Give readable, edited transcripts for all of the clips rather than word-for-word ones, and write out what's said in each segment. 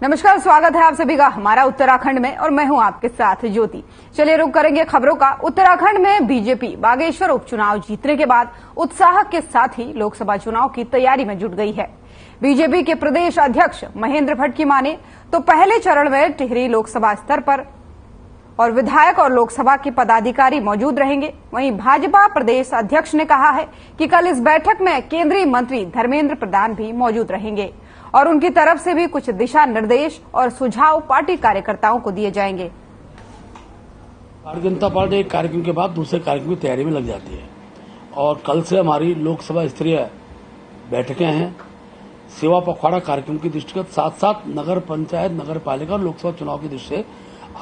नमस्कार, स्वागत है आप सभी का हमारा उत्तराखंड में और मैं हूं आपके साथ ज्योति। चलिए रुक करेंगे खबरों का। उत्तराखंड में बीजेपी बागेश्वर उपचुनाव जीतने के बाद उत्साह के साथ ही लोकसभा चुनाव की तैयारी में जुट गई है। बीजेपी के प्रदेश अध्यक्ष महेंद्र भट्ट की माने तो पहले चरण में टिहरी लोकसभा स्तर पर और विधायक और लोकसभा के पदाधिकारी मौजूद रहेंगे। वहीं भाजपा प्रदेश अध्यक्ष ने कहा है कि कल इस बैठक में केंद्रीय मंत्री धर्मेंद्र प्रधान भी मौजूद रहेंगे और उनकी तरफ से भी कुछ दिशा निर्देश और सुझाव पार्टी कार्यकर्ताओं को दिए जाएंगे। भारतीय जनता पार्टी एक कार्यक्रम के बाद दूसरे कार्यक्रम की तैयारी में लग जाती है और कल से हमारी लोकसभा स्तरीय बैठकें हैं। सेवा पखवाड़ा कार्यक्रम की दृष्टिगत साथ साथ नगर पंचायत, नगर पालिका और लोकसभा चुनाव की दृष्टि से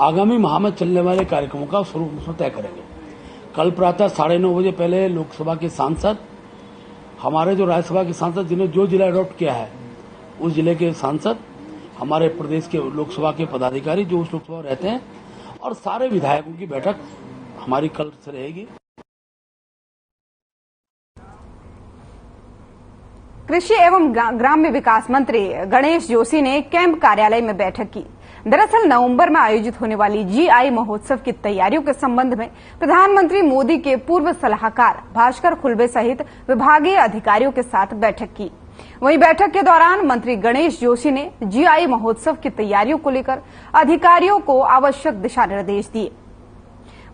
आगामी माह में चलने वाले कार्यक्रमों का स्वरूप तय करेंगे। कल प्रातः 9:30 बजे पहले लोकसभा के सांसद, हमारे जो राज्यसभा के सांसद जिन्हें जो जिला अडॉप्ट किया है उस जिले के सांसद, हमारे प्रदेश के लोकसभा के पदाधिकारी जो उस लोकसभा में रहते हैं और सारे विधायकों की बैठक हमारी कल से रहेगी। कृषि एवं ग्राम्य विकास मंत्री गणेश जोशी ने कैंप कार्यालय में बैठक की। दरअसल नवंबर में आयोजित होने वाली जीआई महोत्सव की तैयारियों के संबंध में प्रधानमंत्री मोदी के पूर्व सलाहकार भास्कर खुल्बे सहित विभागीय अधिकारियों के साथ बैठक की। वहीं बैठक के दौरान मंत्री गणेश जोशी ने जीआई महोत्सव की तैयारियों को लेकर अधिकारियों को आवश्यक दिशा निर्देश दिए।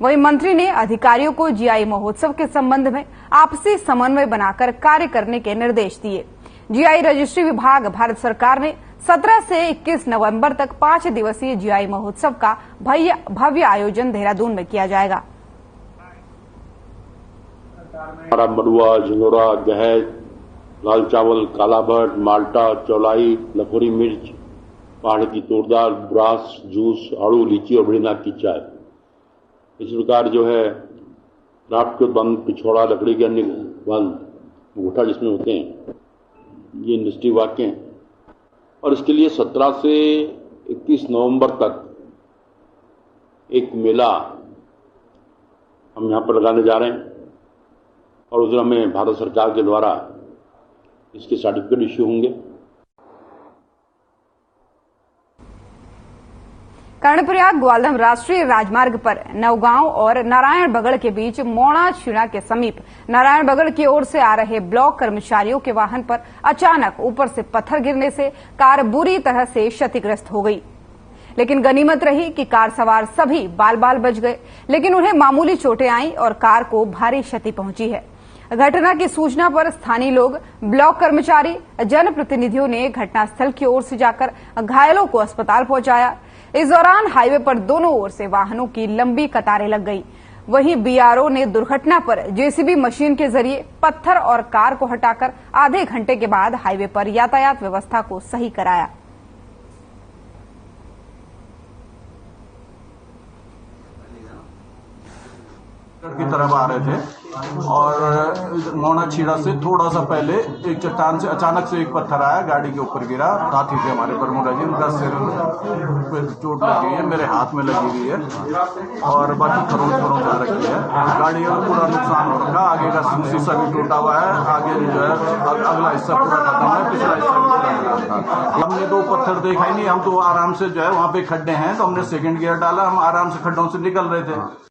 वहीं मंत्री ने अधिकारियों को जीआई महोत्सव के संबंध में आपसी समन्वय बनाकर कार्य करने के निर्देश दिए। जीआई रजिस्ट्री विभाग भारत सरकार ने 17 से 21 नवंबर तक 5 दिवसीय जीआई महोत्सव का भव्य आयोजन देहरादून में किया जाएगा। मड़ुआ, झिंगोरा, गहज, लाल चावल, काला भट्ट, माल्टा, चौलाई, लखोरी मिर्च, पहाड़ की तोड़दार, ब्रास, जूस, आड़ू, लीची और बड़ी नाक की चाय। इस प्रकार जो है राफ्ट के बंद, पिछोड़ा, लकड़ी के अन्य बंद, अंगूठा जिसमें होते हैं, ये इंडस्ट्री वाक्य हैं। और इसके लिए 17 से 21 नवंबर तक एक मेला हम यहाँ पर लगाने जा रहे हैं और उस दिन हमें भारत सरकार के द्वारा इसके सर्टिफिकेट इश्यू होंगे। कर्णप्रयाग ग्वालदम राष्ट्रीय राजमार्ग पर नवगांव और नारायण बगड़ के बीच मोड़ा छीणा के समीप नारायण बगड़ की ओर से आ रहे ब्लॉक कर्मचारियों के वाहन पर अचानक ऊपर से पत्थर गिरने से कार बुरी तरह से क्षतिग्रस्त हो गई। लेकिन गनीमत रही कि कार सवार सभी बाल बाल बच गए, लेकिन उन्हें मामूली चोटें आईं और कार को भारी क्षति पहुंची है। घटना की सूचना पर स्थानीय लोग, ब्लॉक कर्मचारी, जनप्रतिनिधियों ने घटनास्थल की ओर से जाकर घायलों को अस्पताल पहुंचाया। इस दौरान हाईवे पर दोनों ओर से वाहनों की लंबी कतारें लग गई। वहीं बीआरओ ने दुर्घटना पर जेसीबी मशीन के जरिए पत्थर और कार को हटाकर आधे घंटे के बाद हाईवे पर यातायात व्यवस्था को सही कराया। की तरफ आ रहे थे और मोना छीड़ा से थोड़ा सा पहले एक चट्टान से अचानक से एक पत्थर आया, गाड़ी के ऊपर गिरा। साथी थे हमारे प्रमोदा जी, उनका सिर पे चोट लगी है, मेरे हाथ में लगी हुई है और बाकी खरोंच आ रखी है। गाड़ी का पूरा नुकसान हो रखा, आगे का शीशा भी टूटा हुआ है, आगे जो है अगला हिस्सा पूरा खत्म है, पिछला हिस्सा भी पूरा खत्म था। हमने तो पत्थर देखा ही नहीं, हम तो आराम से जो है वहाँ पे खड्डे हैं तो हमने सेकेंड गियर डाला, हम आराम से खड्डों से निकल रहे थे।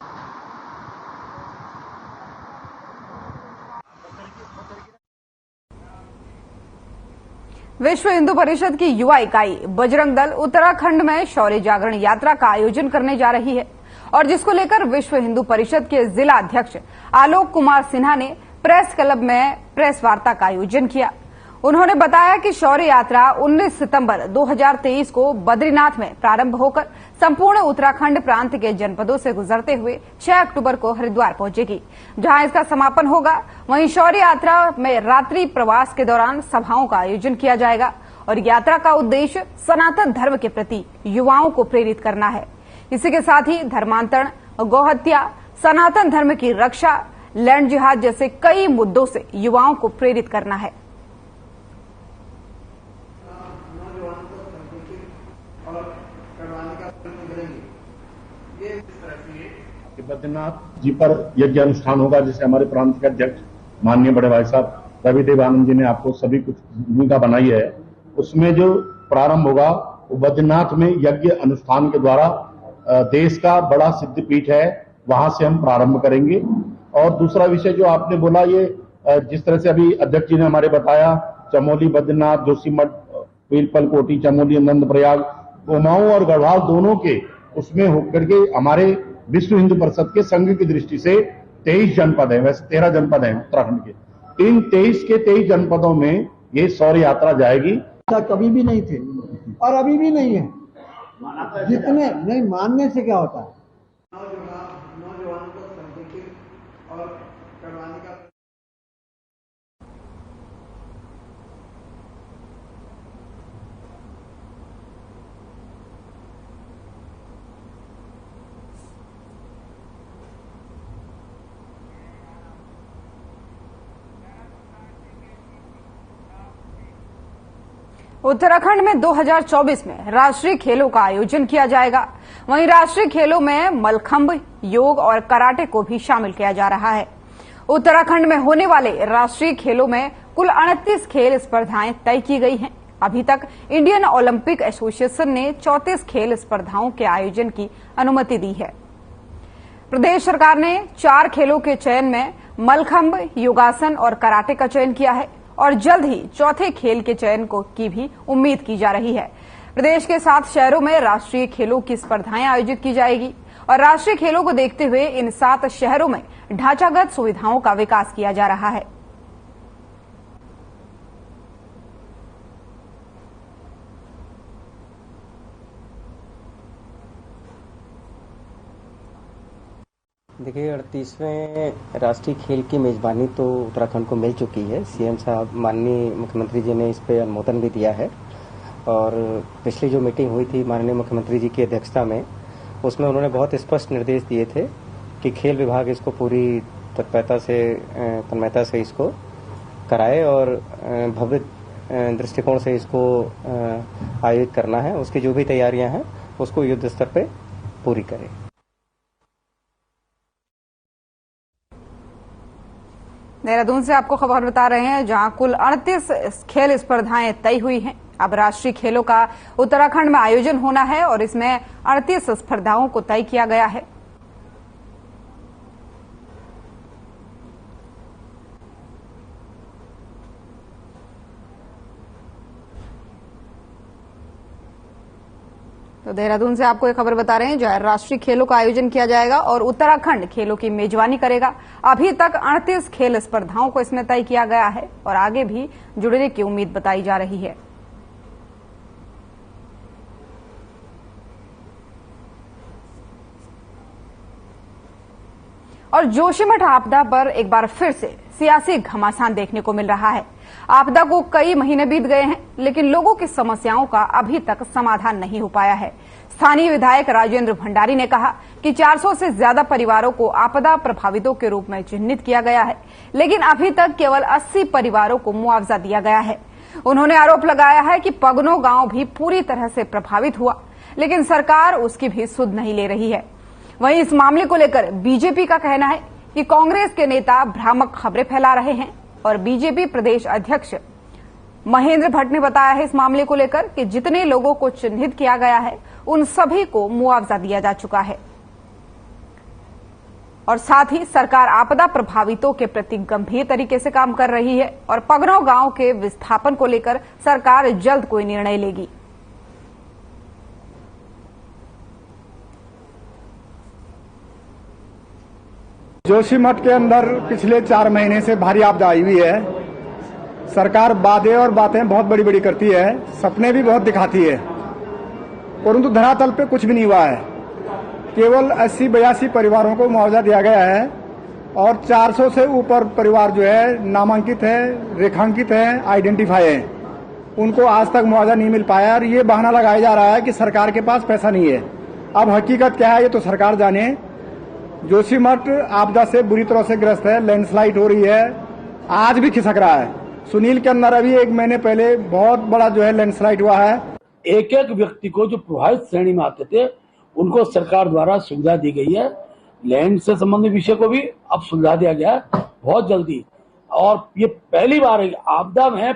विश्व हिंदू परिषद की युवा इकाई बजरंग दल उत्तराखंड में शौर्य जागरण यात्रा का आयोजन करने जा रही है और जिसको लेकर विश्व हिंदू परिषद के जिला अध्यक्ष आलोक कुमार सिन्हा ने प्रेस क्लब में प्रेस वार्ता का आयोजन किया। उन्होंने बताया कि शौर्य यात्रा 19 सितंबर 2023 को बद्रीनाथ में प्रारंभ होकर संपूर्ण उत्तराखंड प्रांत के जनपदों से गुजरते हुए 6 अक्टूबर को हरिद्वार पहुंचेगी, जहां इसका समापन होगा। वहीं शौर्य यात्रा में रात्रि प्रवास के दौरान सभाओं का आयोजन किया जाएगा और यात्रा का उद्देश्य सनातन धर्म के प्रति युवाओं को प्रेरित करना है। इसी के साथ ही धर्मांतरण, गौहत्या, सनातन धर्म की रक्षा, लैंड जिहाद जैसे कई मुद्दों से युवाओं को प्रेरित करना है। बद्रीनाथ जी पर यज्ञ अनुष्ठान होगा, जिसे हमारे प्रांत के अध्यक्ष माननीय बड़े भाई साहब रवि देवानंद जी ने आपको सभी कुछ भूमिका बनाई है। उसमें जो प्रारंभ होगा बद्रीनाथ में यज्ञ अनुष्ठान के द्वारा देश का बड़ा सिद्धपीठ है, वहां से हम प्रारंभ करेंगे। और दूसरा विषय जो आपने बोला, ये जिस तरह से अभी अध्यक्ष जी ने हमारे बताया, चमोली बद्रीनाथ, जोशीमठ, पीरपल कोटी, चमोली नंदप्रयाग, कुमाऊं और गढ़वाल दोनों के उसमें होकर के हमारे विश्व हिंदू परिषद के संघ की दृष्टि से 23 जनपद है, वैसे 13 जनपद है उत्तराखंड के। इन 23 के 23 जनपदों में ये शौर्य यात्रा जाएगी। कभी भी नहीं थे और अभी भी नहीं है। जितने नहीं मानने से क्या होता है। उत्तराखंड में 2024 में राष्ट्रीय खेलों का आयोजन किया जाएगा। वहीं राष्ट्रीय खेलों में मलखंभ, योग और कराटे को भी शामिल किया जा रहा है। उत्तराखंड में होने वाले राष्ट्रीय खेलों में कुल 38 खेल स्पर्धाएं तय की गई हैं। अभी तक इंडियन ओलंपिक एसोसिएशन ने 34 खेल स्पर्धाओं के आयोजन की अनुमति दी है। प्रदेश सरकार ने 4 खेलों के चयन में मलखंभ, योगासन और कराटे का चयन किया है और जल्द ही चौथे खेल के चयन की भी उम्मीद की जा रही है। प्रदेश के 7 शहरों में राष्ट्रीय खेलों की स्पर्धाएं आयोजित की जाएगी और राष्ट्रीय खेलों को देखते हुए इन 7 शहरों में ढांचागत सुविधाओं का विकास किया जा रहा है। देखिए, 38वें राष्ट्रीय खेल की मेजबानी तो उत्तराखंड को मिल चुकी है। सीएम साहब, माननीय मुख्यमंत्री जी ने इस पे अनुमोदन भी दिया है और पिछली जो मीटिंग हुई थी माननीय मुख्यमंत्री जी की अध्यक्षता में, उसमें उन्होंने बहुत स्पष्ट निर्देश दिए थे कि खेल विभाग इसको पूरी तन्मयता से इसको कराए और भव्य दृष्टिकोण से इसको आयोजित करना है। उसकी जो भी तैयारियां हैं उसको युद्ध स्तर पर पूरी करें। देहरादून से आपको खबर बता रहे हैं, जहां कुल 38 खेल स्पर्धाएं तय हुई हैं। अब राष्ट्रीय खेलों का उत्तराखंड में आयोजन होना है और इसमें 38 स्पर्धाओं को तय किया गया है। तो देहरादून से आपको एक खबर बता रहे हैं, जहां राष्ट्रीय खेलों का आयोजन किया जाएगा और उत्तराखंड खेलों की मेजबानी करेगा। अभी तक 38 खेल स्पर्धाओं को इसमें तय किया गया है और आगे भी जुड़ने की उम्मीद बताई जा रही है। और जोशीमठ आपदा पर एक बार फिर से सियासी घमासान देखने को मिल रहा है। आपदा को कई महीने बीत गए हैं, लेकिन लोगों की समस्याओं का अभी तक समाधान नहीं हो पाया है। स्थानीय विधायक राजेंद्र भंडारी ने कहा कि 400 से ज्यादा परिवारों को आपदा प्रभावितों के रूप में चिन्हित किया गया है, लेकिन अभी तक केवल 80 परिवारों को मुआवजा दिया गया है। उन्होंने आरोप लगाया है कि पगनो गांव भी पूरी तरह से प्रभावित हुआ, लेकिन सरकार उसकी भी सुध नहीं ले रही है। वहीं इस मामले को लेकर बीजेपी का कहना है कि कांग्रेस के नेता भ्रामक खबरें फैला रहे हैं और बीजेपी प्रदेश अध्यक्ष महेंद्र भट्ट ने बताया है इस मामले को लेकर कि जितने लोगों को चिन्हित किया गया है उन सभी को मुआवजा दिया जा चुका है और साथ ही सरकार आपदा प्रभावितों के प्रति गंभीर तरीके से काम कर रही है और पगनौ गांव के विस्थापन को लेकर सरकार जल्द कोई निर्णय लेगी। जोशीमठ के अंदर पिछले 4 महीने से भारी आपदा आई हुई है। सरकार वादे और बातें बहुत बड़ी बड़ी करती है, सपने भी बहुत दिखाती है, परंतु धरातल पे कुछ भी नहीं हुआ है। केवल 80-82 परिवारों को मुआवजा दिया गया है और 400 से ऊपर परिवार जो है नामांकित है, रेखांकित है, आइडेंटिफाई है, उनको आज तक मुआवजा नहीं मिल पाया और ये बहाना लगाया जा रहा है कि सरकार के पास पैसा नहीं है। अब हकीकत क्या है ये तो सरकार जाने। जोशीमठ आपदा से बुरी तरह से ग्रस्त है, लैंडस्लाइड हो रही है, आज भी खिसक रहा है। सुनील के अंदर अभी 1 महीने पहले बहुत बड़ा जो है लैंडस्लाइड हुआ है। एक एक व्यक्ति को जो प्रभावित श्रेणी में आते थे उनको सरकार द्वारा सुविधा दी गई है। लैंड से संबंधित विषय को भी अब सुविधा दिया गया है बहुत जल्दी, और ये पहली बार है आपदा में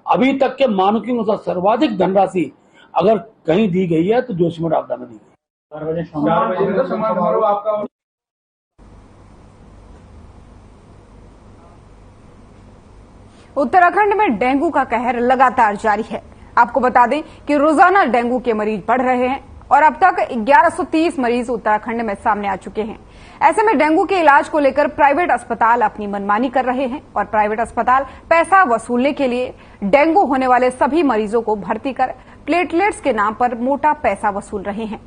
अभी तक के मानकों के अनुसार सर्वाधिक धनराशि अगर कहीं दी गई है तो जोशीमठ आपदा में दी गई। 4 बजे समारोह आपका। उत्तराखंड में डेंगू का कहर लगातार जारी है। आपको बता दें कि रोजाना डेंगू के मरीज बढ़ रहे हैं और अब तक 1130 मरीज उत्तराखंड में सामने आ चुके हैं। ऐसे में डेंगू के इलाज को लेकर प्राइवेट अस्पताल अपनी मनमानी कर रहे हैं और प्राइवेट अस्पताल पैसा वसूलने के लिए डेंगू होने वाले सभी मरीजों को भर्ती कर प्लेटलेट्स के नाम पर मोटा पैसा वसूल रहे हैं।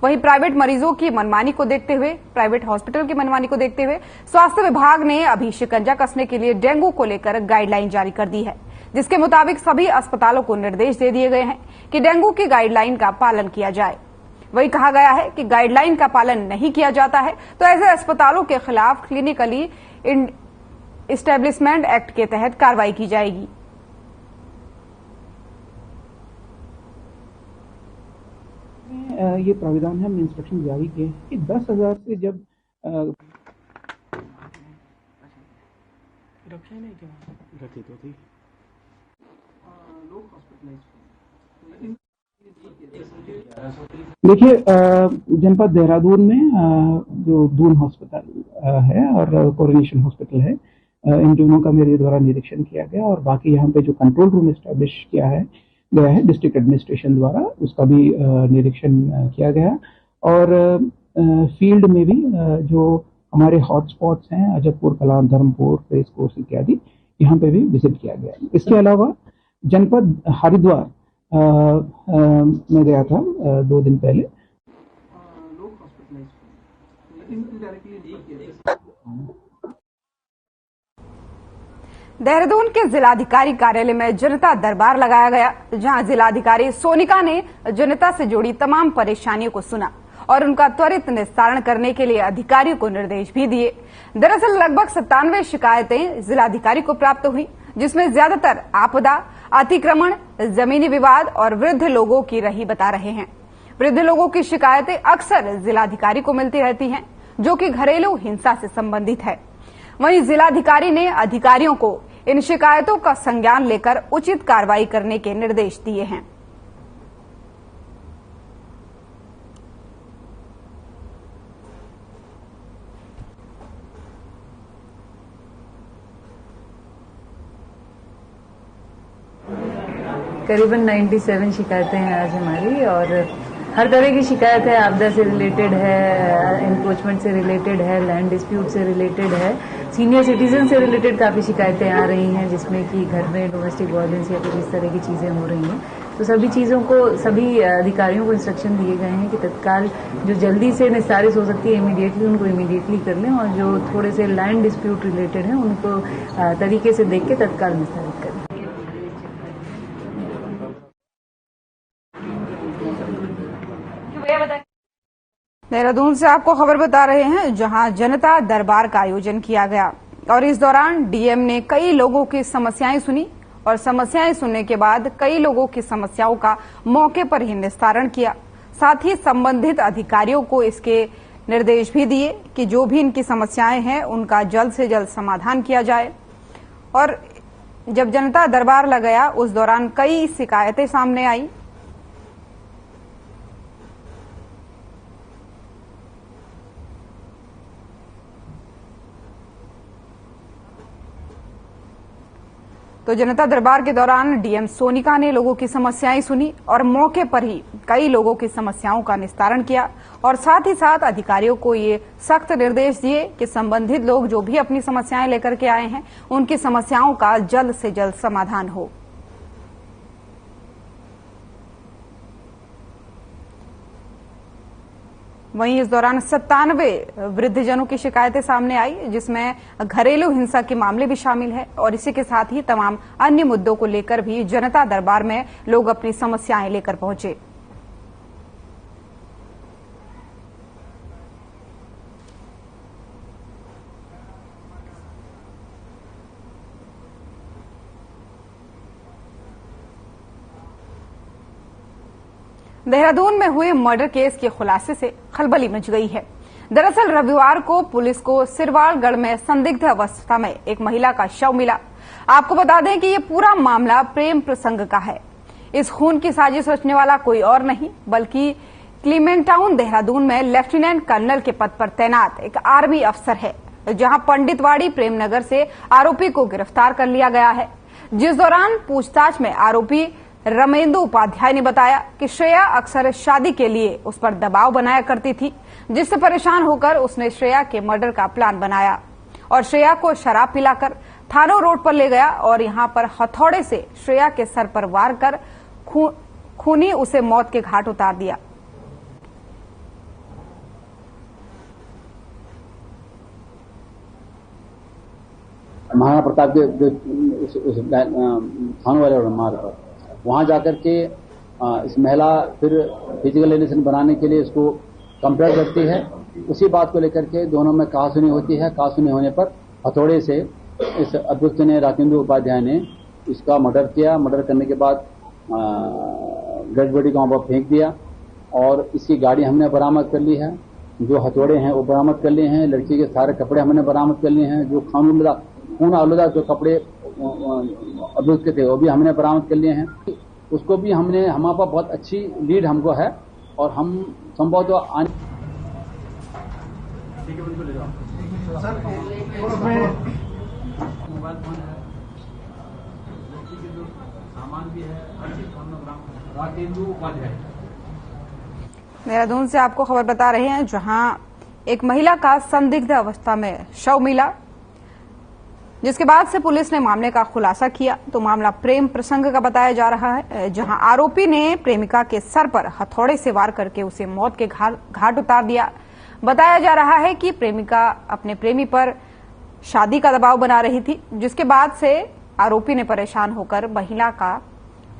वहीं प्राइवेट मरीजों की मनमानी को देखते हुए, प्राइवेट हॉस्पिटल की मनमानी को देखते हुए स्वास्थ्य विभाग ने अभी शिकंजा कसने के लिए डेंगू को लेकर गाइडलाइन जारी कर दी है, जिसके मुताबिक सभी अस्पतालों को निर्देश दे दिए गए हैं कि डेंगू की गाइडलाइन का पालन किया जाए। वही कहा गया है कि गाइडलाइन का पालन नहीं किया जाता है तो ऐसे अस्पतालों के खिलाफ क्लिनिकली इस्टेब्लिशमेंट एक्ट के तहत कार्रवाई की जाएगी। ये प्राविधान है, हमने इंस्ट्रक्शन जारी किए कि 10,000 से जब देखिए जनपद देहरादून में जो दून हॉस्पिटल है और कोरोनेशन हॉस्पिटल है, इन दोनों का मेरे द्वारा निरीक्षण किया गया और बाकी यहाँ पे जो कंट्रोल रूम एस्टैब्लिश किया है गया है डिस्ट्रिक्ट एडमिनिस्ट्रेशन द्वारा, उसका भी निरीक्षण किया गया और फील्ड में भी जो हमारे हॉटस्पॉट्स हैं अजबपुर, कलान, धर्मपुर, रेस कोर्स इत्यादि, यहाँ पे भी विजिट किया गया। इसके अलावा जनपद हरिद्वार में गया था 2 दिन पहले। देहरादून के जिलाधिकारी कार्यालय में जनता दरबार लगाया गया, जहां जिलाधिकारी सोनिका ने जनता से जुड़ी तमाम परेशानियों को सुना और उनका त्वरित निस्तारण करने के लिए अधिकारियों को निर्देश भी दिए। दरअसल लगभग 97 शिकायतें जिलाधिकारी को प्राप्त हुई, जिसमें ज्यादातर आपदा, अतिक्रमण, जमीनी विवाद और वृद्ध लोगों की रही बता रहे हैं। वृद्ध लोगों की शिकायतें अक्सर जिलाधिकारी को मिलती रहती हैं, जो कि घरेलू हिंसा से संबंधित है। वहीं जिलाधिकारी ने अधिकारियों को इन शिकायतों का संज्ञान लेकर उचित कार्रवाई करने के निर्देश दिए हैं। करीबन 97 शिकायतें हैं आज हमारी और हर तरह की शिकायत है। आपदा से रिलेटेड है, एनक्रोचमेंट से रिलेटेड है, लैंड डिस्प्यूट से रिलेटेड है, सीनियर सिटीजन से रिलेटेड काफी शिकायतें आ रही हैं, जिसमें कि घर में डोमेस्टिक वायलेंस या कुछ इस तरह की चीजें हो रही हैं। तो सभी चीजों को सभी अधिकारियों को इंस्ट्रक्शन दिए गए हैं कि तत्काल जो जल्दी से निस्तारित हो सकती है इमीडिएटली उनको इमीडिएटली कर लें और जो थोड़े से लैंड डिस्प्यूट रिलेटेड हैं उनको तरीके से देख के तत्काल निस्तारित करें। देहरादून से आपको खबर बता रहे हैं, जहां जनता दरबार का आयोजन किया गया और इस दौरान डीएम ने कई लोगों की समस्याएं सुनी और समस्याएं सुनने के बाद कई लोगों की समस्याओं का मौके पर ही निस्तारण किया। साथ ही संबंधित अधिकारियों को इसके निर्देश भी दिए कि जो भी इनकी समस्याएं हैं उनका जल्द से जल्द समाधान किया जाए। और जब जनता दरबार लगाया उस दौरान कई शिकायतें सामने आई। तो जनता दरबार के दौरान डीएम सोनिका ने लोगों की समस्याएं सुनी और मौके पर ही कई लोगों की समस्याओं का निस्तारण किया और साथ ही साथ अधिकारियों को ये सख्त निर्देश दिए कि संबंधित लोग जो भी अपनी समस्याएं लेकर के आए हैं उनकी समस्याओं का जल्द से जल्द समाधान हो। वहीं इस दौरान 97 वृद्धजनों की शिकायतें सामने आई, जिसमें घरेलू हिंसा के मामले भी शामिल है और इसी के साथ ही तमाम अन्य मुद्दों को लेकर भी जनता दरबार में लोग अपनी समस्याएं लेकर पहुंचे। देहरादून में हुए मर्डर केस के खुलासे से खलबली मच गई है। दरअसल रविवार को पुलिस को सिरवालगढ़ में संदिग्ध अवस्था में एक महिला का शव मिला। आपको बता दें कि ये पूरा मामला प्रेम प्रसंग का है। इस खून की साजिश रचने वाला कोई और नहीं बल्कि क्लीमेंट टाउन देहरादून में लेफ्टिनेंट कर्नल के पद पर तैनात एक आर्मी अफसर है, जहां पंडितवाड़ी प्रेमनगर से आरोपी को गिरफ्तार कर लिया गया है। जिस दौरान पूछताछ में आरोपी रमेंदु उपाध्याय ने बताया कि श्रेया अक्सर शादी के लिए उस पर दबाव बनाया करती थी, जिससे परेशान होकर उसने श्रेया के मर्डर का प्लान बनाया और श्रेया को शराब पिलाकर थानो रोड पर ले गया और यहां पर हथौड़े से श्रेया के सर पर वार कर खूनी उसे मौत के घाट उतार दिया। महाराणा प्रताप के थानों वाले मार्ग पर वहां जाकर के इस महिला फिर फिजिकल एलिगेशन बनाने के लिए इसको कंप्लेंट करती है। उसी बात को लेकर के दोनों में कहासुनी होती है। कहासुनी होने पर हथौड़े से इस अभियुक्त ने राकेंद्र उपाध्याय ने इसका मर्डर किया। मर्डर करने के बाद डेड बॉडी को वहां पर फेंक दिया और इसकी गाड़ी हमने बरामद कर ली है। जो हथौड़े हैं वो बरामद कर लिए हैं। लड़की के सारे कपड़े हमने बरामद कर लिए हैं। जो खून आलूदा जो कपड़े अभियुक्त के थे वो भी हमने बरामद कर लिए हैं। उसको भी हमने हमारे पास बहुत अच्छी लीड हमको है और हम संभवतः देहरादून से आपको खबर बता रहे हैं, जहां एक महिला का संदिग्ध अवस्था में शव मिला, जिसके बाद से पुलिस ने मामले का खुलासा किया। तो मामला प्रेम प्रसंग का बताया जा रहा है, जहां आरोपी ने प्रेमिका के सर पर हथौड़े से वार करके उसे मौत के घाट उतार दिया। बताया जा रहा है कि प्रेमिका अपने प्रेमी पर शादी का दबाव बना रही थी, जिसके बाद से आरोपी ने परेशान होकर महिला का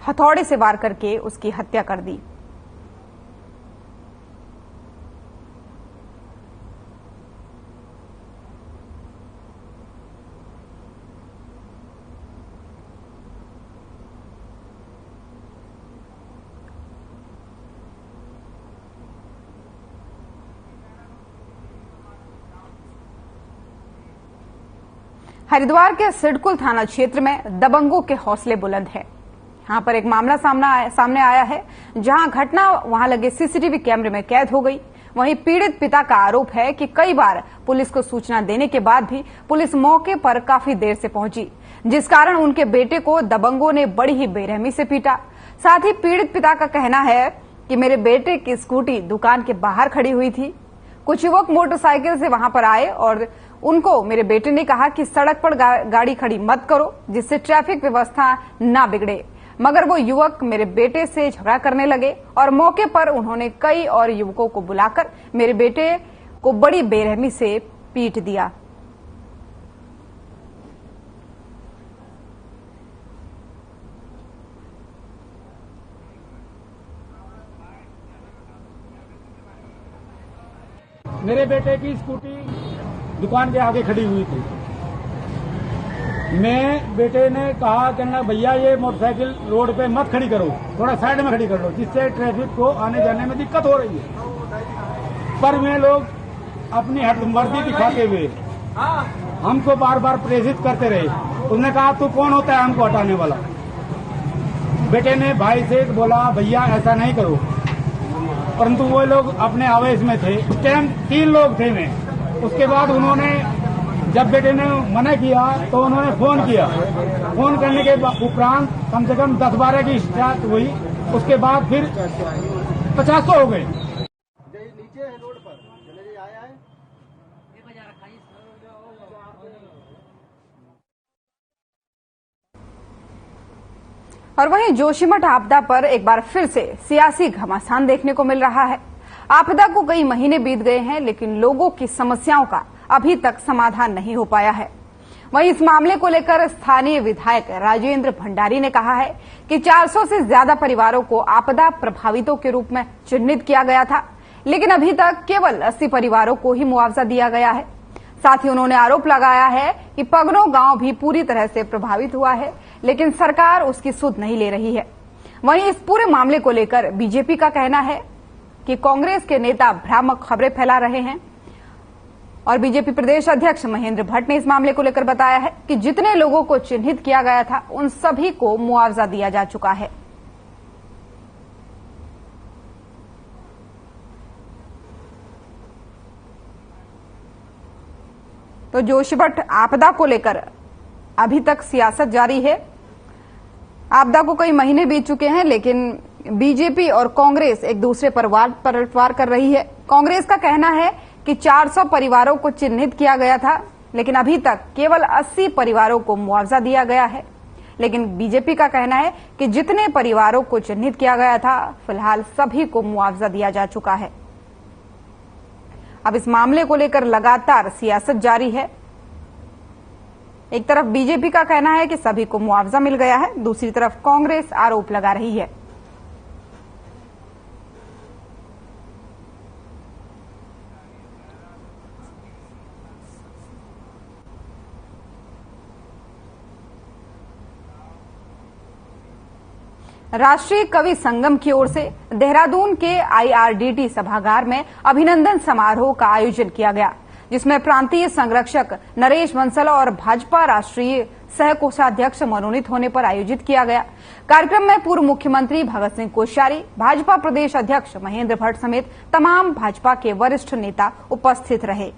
हथौड़े से वार करके उसकी हत्या कर दी। हरिद्वार के सिडकुल थाना क्षेत्र में दबंगों के हौसले बुलंद हैं। यहां पर एक मामला सामने आया है, जहां घटना वहां लगे सीसीटीवी कैमरे में कैद हो गई। वहीं पीड़ित पिता का आरोप है कि कई बार पुलिस को सूचना देने के बाद भी पुलिस मौके पर काफी देर से पहुंची, जिस कारण उनके बेटे को दबंगों ने बड़ी ही बेरहमी से पीटा। साथ ही पीड़ित पिता का कहना है कि मेरे बेटे की स्कूटी दुकान के बाहर खड़ी हुई थी। कुछ युवक मोटरसाइकिल से वहां पर आए और उनको मेरे बेटे ने कहा कि सड़क पर गाड़ी खड़ी मत करो, जिससे ट्रैफिक व्यवस्था ना बिगड़े। मगर वो युवक मेरे बेटे से झगड़ा करने लगे और मौके पर उन्होंने कई और युवकों को बुलाकर मेरे बेटे को बड़ी बेरहमी से पीट दिया। मेरे बेटे की स्कूटी दुकान के आगे खड़ी हुई थी। मैं बेटे ने कहा कि ना भैया ये मोटरसाइकिल रोड पे मत खड़ी करो, थोड़ा साइड में खड़ी कर लो, जिससे ट्रैफिक को आने जाने में दिक्कत हो रही है। पर वे लोग अपनी हठमर्दी दिखाते हुए हमको बार बार प्रेरित करते रहे। उसने कहा तू कौन होता है हमको हटाने वाला। बेटे ने भाई से बोला भैया ऐसा नहीं करो, परंतु वो लोग अपने आवेश में थे। उस टाइम 3 लोग थे में। उसके बाद उन्होंने जब बेटे ने मना किया तो उन्होंने फोन किया। फोन करने के उपरांत कम से कम 10-12 की स्टार्ट हुई। उसके बाद फिर 50 हो गए। और वहीं जोशीमठ आपदा पर एक बार फिर से सियासी घमासान देखने को मिल रहा है। आपदा को कई महीने बीत गए हैं, लेकिन लोगों की समस्याओं का अभी तक समाधान नहीं हो पाया है। वहीं इस मामले को लेकर स्थानीय विधायक राजेंद्र भंडारी ने कहा है कि 400 से ज्यादा परिवारों को आपदा प्रभावितों के रूप में चिन्हित किया गया था, लेकिन अभी तक केवल 80 परिवारों को ही मुआवजा दिया गया है। साथ ही उन्होंने आरोप लगाया है कि पगनों गांव भी पूरी तरह से प्रभावित हुआ है, लेकिन सरकार उसकी सुध नहीं ले रही है। वहीं इस पूरे मामले को लेकर बीजेपी का कहना है कि कांग्रेस के नेता भ्रामक खबरें फैला रहे हैं और बीजेपी प्रदेश अध्यक्ष महेंद्र भट्ट ने इस मामले को लेकर बताया है कि जितने लोगों को चिन्हित किया गया था उन सभी को मुआवजा दिया जा चुका है। तो जोशीमठ आपदा को लेकर अभी तक सियासत जारी है। आपदा को कई महीने बीत चुके हैं, लेकिन बीजेपी और कांग्रेस एक दूसरे पर पलटवार कर रही है। कांग्रेस का कहना है कि 400 परिवारों को चिन्हित किया गया था, लेकिन अभी तक केवल 80 परिवारों को मुआवजा दिया गया है। लेकिन बीजेपी का कहना है कि जितने परिवारों को चिन्हित किया गया था, फिलहाल सभी को मुआवजा दिया जा चुका है। अब इस मामले को लेकर लगातार सियासत जारी है। एक तरफ बीजेपी का कहना है कि सभी को मुआवजा मिल गया है, दूसरी तरफ कांग्रेस आरोप लगा रही है। राष्ट्रीय कवि संगम की ओर से देहरादून के IRDT सभागार में अभिनंदन समारोह का आयोजन किया गया, जिसमें प्रांतीय संरक्षक नरेश बंसल और भाजपा राष्ट्रीय सह कोषाध्यक्ष मनोनीत होने पर आयोजित किया गया। कार्यक्रम में पूर्व मुख्यमंत्री भगत सिंह कोश्यारी, भाजपा प्रदेश अध्यक्ष महेंद्र भट्ट समेत तमाम भाजपा के वरिष्ठ नेता उपस्थित रहे।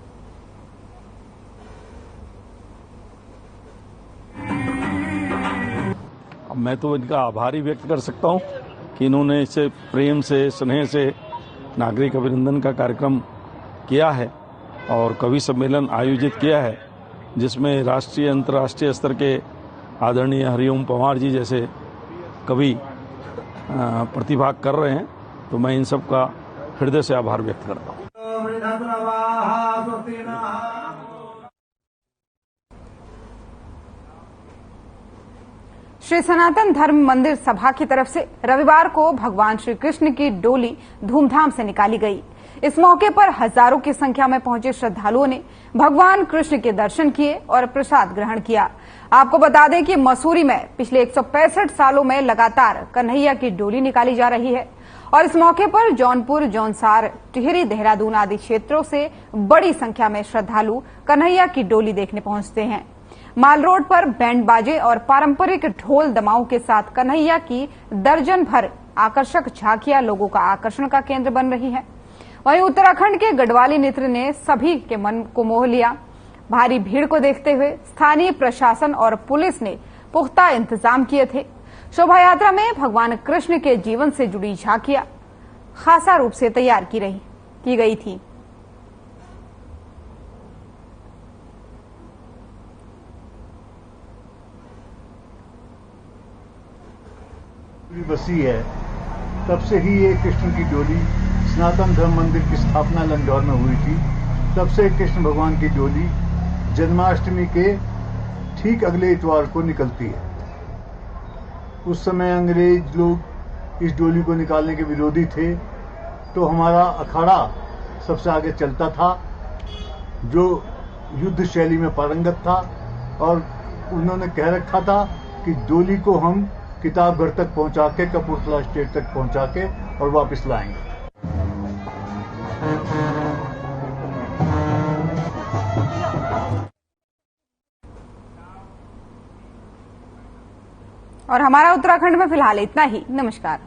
मैं तो इनका आभारी व्यक्त कर सकता हूं कि इन्होंने इसे प्रेम से, स्नेह से नागरिक अभिनंदन का कार्यक्रम किया है और कवि सम्मेलन आयोजित किया है, जिसमें राष्ट्रीय अंतर्राष्ट्रीय स्तर के आदरणीय हरिओम पंवार जी जैसे कवि प्रतिभाग कर रहे हैं। तो मैं इन सब का हृदय से आभार व्यक्त करता हूँ। श्री सनातन धर्म मंदिर सभा की तरफ से रविवार को भगवान श्री कृष्ण की डोली धूमधाम से निकाली गई। इस मौके पर हजारों की संख्या में पहुंचे श्रद्धालुओं ने भगवान कृष्ण के दर्शन किए और प्रसाद ग्रहण किया। आपको बता दें कि मसूरी में पिछले 165 सालों में लगातार कन्हैया की डोली निकाली जा रही है और इस मौके पर जौनपुर, जौनसार, टिहरी, देहरादून आदि क्षेत्रों से बड़ी संख्या में श्रद्धालु कन्हैया की डोली देखने पहुंचते हैं। माल रोड पर बैंड बाजे और पारंपरिक ढोल दमाओं के साथ कन्हैया की दर्जन भर आकर्षक झांकियां लोगों का आकर्षण का केंद्र बन रही है। वहीं उत्तराखंड के गढ़वाली नृत्य ने सभी के मन को मोह लिया। भारी भीड़ को देखते हुए स्थानीय प्रशासन और पुलिस ने पुख्ता इंतजाम किए थे। शोभा यात्रा में भगवान कृष्ण के जीवन से जुड़ी झांकियां खासा रूप से तैयार की गई थी। बसी है, तब से ही ये कृष्ण की डोली सनातन धर्म मंदिर की स्थापना लंडौर में हुई थी। तब से कृष्ण भगवान की डोली जन्माष्टमी के ठीक अगले इतवार को निकलती है। उस समय अंग्रेज लोग इस डोली को निकालने के विरोधी थे, तो हमारा अखाड़ा सबसे आगे चलता था, जो युद्ध शैली में पारंगत था, और उन्होंने कह रखा था कि डोली को हम किताबघर तक पहुंचा के, कपूरथला स्टेट तक पहुंचा के और वापस लाएंगे। और हमारा उत्तराखंड में फिलहाल इतना ही। नमस्कार।